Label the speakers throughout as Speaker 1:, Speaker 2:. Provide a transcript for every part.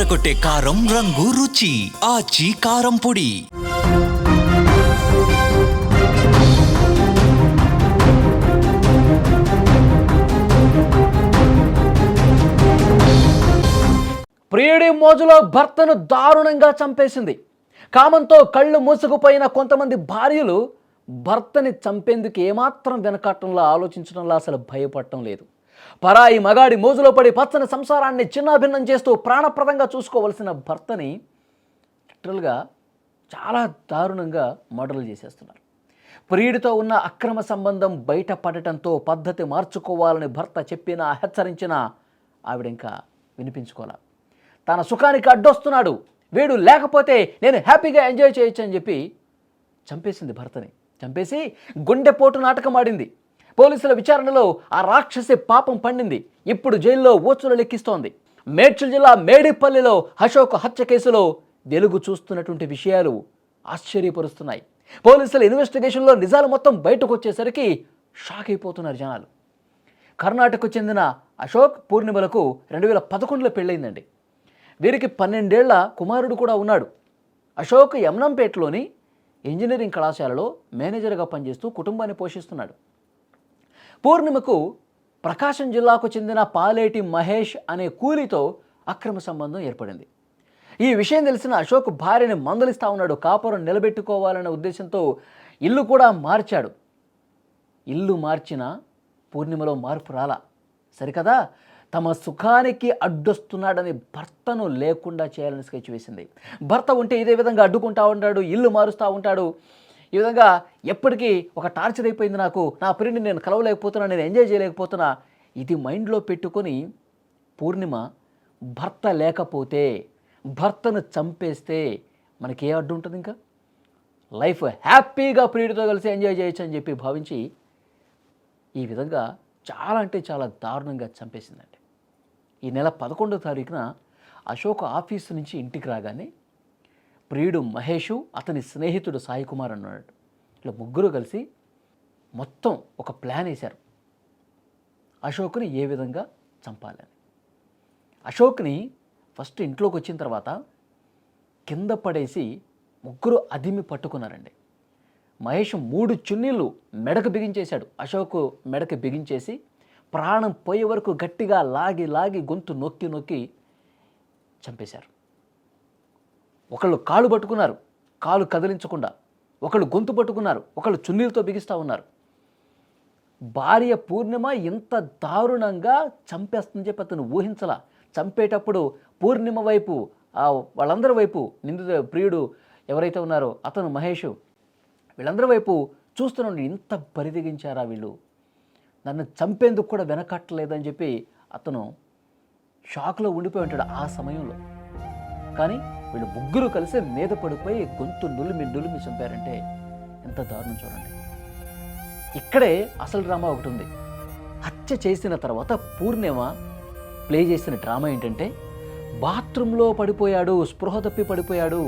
Speaker 1: అదరగొట్టే కారం రంగు రుచి ఆచి కారం పొడి.
Speaker 2: ప్రియుడి మోజులో భర్తను దారుణంగా చంపేసింది. కామంతో కళ్ళు మూసుకుపోయిన కొంతమంది భార్యలు భర్తని చంపేందుకు ఏమాత్రం వెనకట్టంలో ఆలోచించడంలో అసలు భయపడటం లేదు. పరాయి మగాడి మోజులో పడి పచ్చని సంసారాన్ని చిన్నాభిన్నం చేస్తూ ప్రాణప్రదంగా చూసుకోవలసిన భర్తని లిటరల్గా చాలా దారుణంగా మర్డర్లు చేసేస్తున్నారు. ప్రియుడితో ఉన్న అక్రమ సంబంధం బయటపడటంతో పద్ధతి మార్చుకోవాలని భర్త చెప్పినా హెచ్చరించినా ఆవిడ ఇంకా వినిపించుకోవాలి. తన సుఖానికి అడ్డొస్తున్నాడు, వీడు లేకపోతే నేను హ్యాపీగా ఎంజాయ్ చేయొచ్చు అని చెప్పి చంపేసింది భర్తని. చంపేసి గుండెపోటు నాటకం ఆడింది. పోలీసుల విచారణలో ఆ రాక్షసి పాపం పండింది. ఇప్పుడు జైల్లో ఓచులు లెక్కిస్తోంది. మేడ్చల్ జిల్లా మేడిపల్లిలో అశోక్ హత్య కేసులో వెలుగు చూస్తున్నటువంటి విషయాలు ఆశ్చర్యపరుస్తున్నాయి. పోలీసుల ఇన్వెస్టిగేషన్లో నిజాలు మొత్తం బయటకు వచ్చేసరికి షాక్ అయిపోతున్నారు జనాలు. కర్ణాటకకు చెందిన అశోక్ పూర్ణిమలకు 2011లో పెళ్ళయిందండి. వీరికి 12 ఏళ్ల కుమారుడు కూడా ఉన్నాడు. అశోక్ యమనంపేటలోని ఇంజనీరింగ్ కళాశాలలో మేనేజర్గా పనిచేస్తూ కుటుంబాన్ని పోషిస్తున్నాడు. పూర్ణిమకు ప్రకాశం జిల్లాకు చెందిన పాలేటి మహేష్ అనే కూలీతో అక్రమ సంబంధం ఏర్పడింది. ఈ విషయం తెలిసిన అశోక్ భార్యని మందలిస్తూ ఉన్నాడు. కాపురం నిలబెట్టుకోవాలనే ఉద్దేశంతో ఇల్లు కూడా మార్చాడు. ఇల్లు మార్చిన పూర్ణిమలో మార్పు రాలా. సరికదా, తమ సుఖానికి అడ్డొస్తున్నాడని భర్తను లేకుండా చేయాలని స్కెచ్ వేసింది. భర్త ఉంటే ఇదే విధంగా అడ్డుకుంటూ ఉంటాడు, ఇల్లు మారుస్తూ ఉంటాడు. ఈ విధంగా ఎప్పటికీ ఒక టార్చర్ అయిపోయింది నాకు, నా ప్రియుడిని నేను కలవలేకపోతున్నా, నేను ఎంజాయ్ చేయలేకపోతున్నా. ఇది మైండ్లో పెట్టుకొని పూర్ణిమ భర్త లేకపోతే, భర్తను చంపేస్తే మనకి ఏ అడ్డు ఉంటుంది? ఇంకా లైఫ్ హ్యాపీగా ప్రియుడితో కలిసి ఎంజాయ్ చేయొచ్చు అని చెప్పి భావించి ఈ విధంగా చాలా అంటే చాలా దారుణంగా చంపేసిందండి. ఈ నెల 11వ తారీఖున అశోక్ ఆఫీసు నుంచి ఇంటికి రాగానే ప్రియుడు మహేషు, అతని స్నేహితుడు సాయి కుమార్ అన్నాడు. ఇలా ముగ్గురు కలిసి మొత్తం ఒక ప్లాన్ వేశారు అశోక్ని ఏ విధంగా చంపాలని. అశోక్ని ఫస్ట్ ఇంట్లోకి వచ్చిన తర్వాత కింద పడేసి ముగ్గురు అదిమి పట్టుకున్నారండి. మహేష్ 3 చున్నీళ్ళు మెడకు బిగించేశాడు. అశోక్ మెడకు బిగించేసి ప్రాణం పోయే వరకు గట్టిగా లాగి లాగి గొంతు నొక్కి నొక్కి చంపేశారు. ఒకళ్ళు కాళ్ళు పట్టుకున్నారు, కాలు కదిలించకుండా. ఒకళ్ళు గొంతు పట్టుకున్నారు, ఒకళ్ళు చున్నీలతో బిగిస్తూ ఉన్నారు. భార్య పూర్ణిమ ఇంత దారుణంగా చంపేస్తుందని చెప్పి అతను ఊహించలా. చంపేటప్పుడు పూర్ణిమ వైపు, వాళ్ళందరి వైపు, ప్రియుడు ఎవరైతే ఉన్నారో అతను మహేష్, వీళ్ళందరి వైపు చూస్తున్నాడు. ఇంత బరిదిగించారా వీళ్ళు, నన్ను చంపేందుకు కూడా వెనకట్టలేదని చెప్పి అతను షాక్లో ఉండిపోయి ఉంటాడు ఆ సమయంలో. కానీ వీళ్ళు ముగ్గురు కలిసి మీద పడిపోయి గొంతు నులిమి చంపారంటే ఎంత దారుణం చూడండి. ఇక్కడే అసలు డ్రామా ఒకటి ఉంది. హత్య చేసిన తర్వాత పూర్ణిమ ప్లే చేసిన డ్రామా ఏంటంటే, బాత్రూంలో పడిపోయాడు, స్పృహ తప్పి పడిపోయాడు,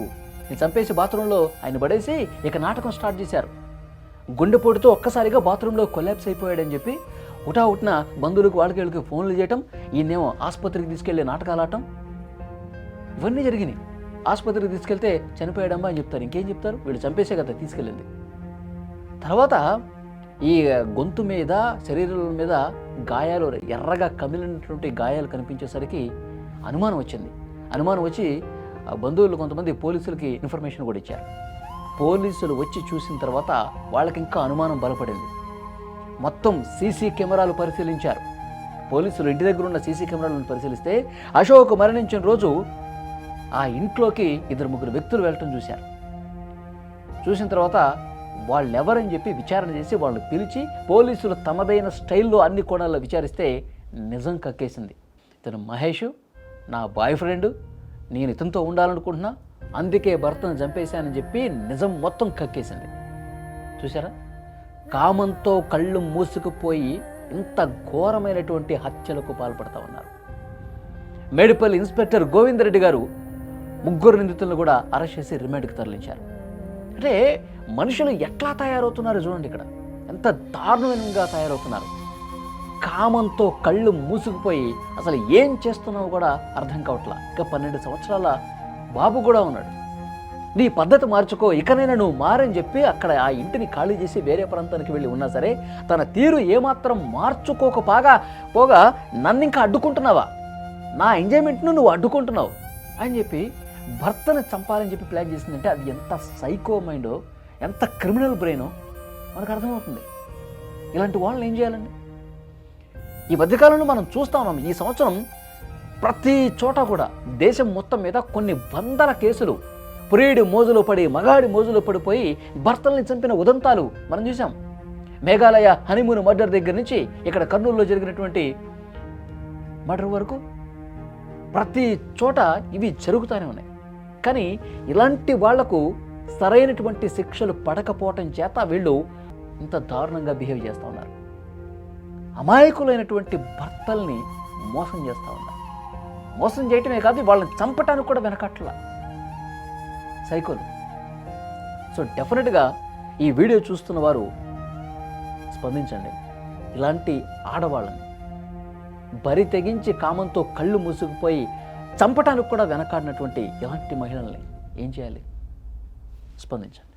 Speaker 2: నేను చంపేసి బాత్రూంలో ఆయన పడేసి ఇక నాటకం స్టార్ట్ చేశారు. గుండెపోటుతో ఒక్కసారిగా బాత్రూంలో కొలాప్స్ అయిపోయాడని చెప్పి ఉటావుట్న బంధువులకు వాళ్ళకి ఫోన్లు చేయటం, ఈయనేమో ఆసుపత్రికి తీసుకెళ్లి నాటకాలు ఆడటం, ఇవన్నీ జరిగినాయి. ఆసుపత్రికి తీసుకెళ్తే చనిపోయాడమ్మా అని చెప్తారు. ఇంకేం చెప్తారు? వీళ్ళు చంపేసే కదా తీసుకెళ్ళింది. తర్వాత ఈ గొంతు మీద, శరీరం మీద గాయాలు, ఎర్రగా కమిలినటువంటి గాయాలు కనిపించేసరికి అనుమానం వచ్చింది. అనుమానం వచ్చి బంధువులు కొంతమంది పోలీసులకి ఇన్ఫర్మేషన్ కూడా ఇచ్చారు. పోలీసులు వచ్చి చూసిన తర్వాత వాళ్ళకి ఇంకా అనుమానం బలపడింది. మొత్తం సీసీ కెమెరాలు పరిశీలించారు. పోలీసులు ఇంటి దగ్గర ఉన్న సీసీ కెమెరాలను పరిశీలిస్తే అశోక్ మరణించిన రోజు ఆ ఇంట్లోకి 2-3 వ్యక్తులు వెళ్ళటం చూశారు. చూసిన తర్వాత వాళ్ళెవరని చెప్పి విచారణ చేసి వాళ్ళని పిలిచి పోలీసులు తమదైన స్టైల్లో అన్ని కోణాల్లో విచారిస్తే నిజం కక్కేసింది. ఇతను మహేష్ నా బాయ్ ఫ్రెండ్, నేను ఇతనితో ఉండాలనుకుంటున్నా, అందుకే భర్తను చంపేశానని చెప్పి నిజం మొత్తం కక్కేసింది. చూసారా, కామంతో కళ్ళు మూసుకుపోయి ఇంత ఘోరమైనటువంటి హత్యలకు పాల్పడతా ఉన్నారు. మేడిపల్లి ఇన్స్పెక్టర్ గోవిందరెడ్డి గారు 3 నిందితులను కూడా అరెస్ట్ చేసి రిమాండ్కి తరలించారు. అంటే మనుషులు ఎట్లా తయారవుతున్నారు చూడండి, ఇక్కడ ఎంత దారుణంగా తయారవుతున్నారు. కామంతో కళ్ళు మూసుకుపోయి అసలు ఏం చేస్తున్నావు కూడా అర్థం కావట్లా. ఇక 12 సంవత్సరాల బాబు కూడా ఉన్నాడు. నీ పద్ధతి మార్చుకో, ఇకనైనా నువ్వు మారని చెప్పి అక్కడ ఆ ఇంటిని ఖాళీ చేసి వేరే ప్రాంతానికి వెళ్ళి ఉన్నా సరే తన తీరు ఏమాత్రం పోగా నన్ను ఇంకా అడ్డుకుంటున్నావా, నా ఎంజాయ్మెంట్ను నువ్వు అడ్డుకుంటున్నావు అని చెప్పి భర్తను చంపాలని చెప్పి ప్లాన్ చేసిందంటే అది ఎంత సైకో మైండో, ఎంత క్రిమినల్ బ్రెయినో మనకు అర్థమవుతుంది. ఇలాంటి వాళ్ళని ఏం చేయాలండి? ఈ మధ్యకాలంలో మనం చూస్తా ఉన్నాం. ఈ సంవత్సరం ప్రతి చోట కూడా దేశం మొత్తం మీద కొన్ని వందల కేసులు ప్రియుడి మోజులో పడి మగాడి మోజులో పడిపోయి భర్తల్ని చంపిన ఉదంతాలు మనం చూసాం. మేఘాలయ హనీమూన్ మర్డర్ దగ్గర నుంచి ఇక్కడ కర్నూలులో జరిగినటువంటి మర్డర్ వరకు ప్రతి చోట ఇవి జరుగుతూనే ఉన్నాయి. కానీ ఇలాంటి వాళ్లకు సరైనటువంటి శిక్షలు పడకపోవటం చేత వీళ్ళు ఇంత దారుణంగా బిహేవ్ చేస్తూ ఉన్నారు. అమాయకులైనటువంటి భర్తల్ని మోసం చేస్తూ ఉన్నారు. మోసం చేయటమే కాదు, వాళ్ళని చంపటానికి కూడా వెనకట్ల సైకోలు. సో డెఫినెట్గా ఈ వీడియో చూస్తున్న వారు స్పందించండి. ఇలాంటి ఆడవాళ్ళని బరి తెగించి కామంతో కళ్ళు మూసుకుపోయి చంపటానికి కూడా వెనకాడినటువంటి ఇలాంటి మహిళల్ని ఏం చేయాలి? స్పందించండి.